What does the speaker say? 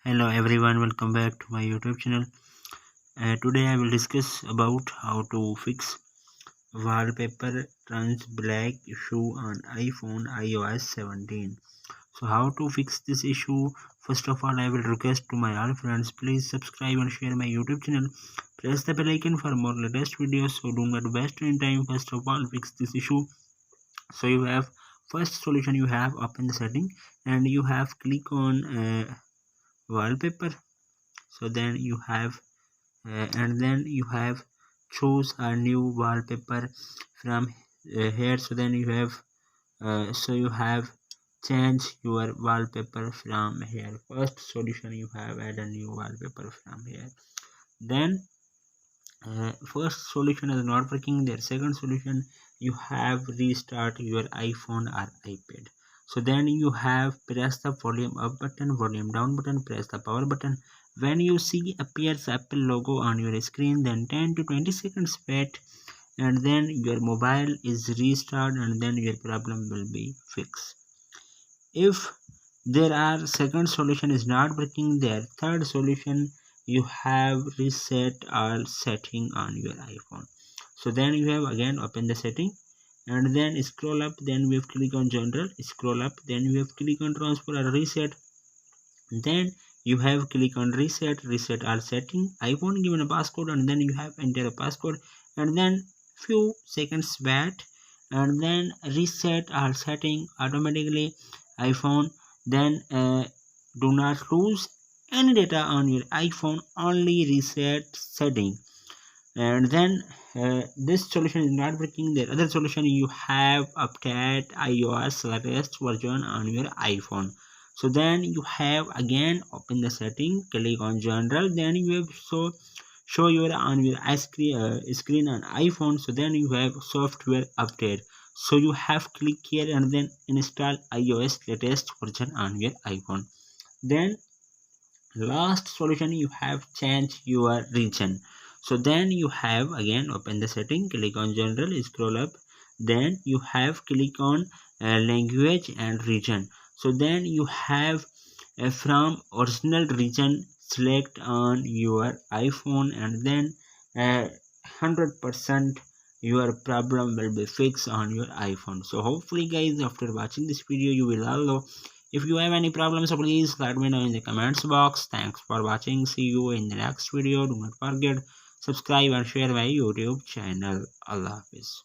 Hello everyone, welcome back to my YouTube channel. Today I will discuss about how to fix wallpaper turns black issue on iPhone iOS 17. So how to fix this issue? First of all, I will request to my all friends, please subscribe and share my YouTube channel. Press the bell icon for more latest videos. So do not waste any time. First of all, fix this issue. So you have first solution, you have open the setting and you have click on wallpaper. So then you have and then you have choose a new wallpaper from here. So then you have change your wallpaper from here. First solution, you have add a new wallpaper from here. Then first solution is not working there. Second solution, you have restart your iPhone or iPad. So then you have press the volume up button, volume down button, press the power button. When you see appears Apple logo on your screen, then 10 to 20 seconds wait, and then your mobile is restarted and then your problem will be fixed. If there are second solution is not working there, third solution, you have reset all setting on your iPhone. So then you have again open the setting and then scroll up, then we have click on general, scroll up, then you have click on transfer or reset, then you have click on reset all setting, iPhone given a passcode, and then you have enter a passcode and then few seconds wait and then reset all setting automatically iPhone. Then do not lose any data on your iPhone, only reset setting. And then this solution is not working. The other solution, you have update iOS latest version on your iPhone. So then you have again open the setting, click on general, then you have show your on your screen on iPhone. So then you have software update, so you have click here and then install iOS latest version on your iPhone. Then last solution, you have change your region. So then you have again open the setting, click on general, scroll up, then you have click on language and region. So then you have from original region select on your iPhone and then 100% your problem will be fixed on your iPhone. So hopefully guys, after watching this video you will all know. If you have any problems, so please let me know in the comments box. Thanks for watching. See you in the next video. Do not forget subscribe and share my YouTube channel. Allah Hafiz.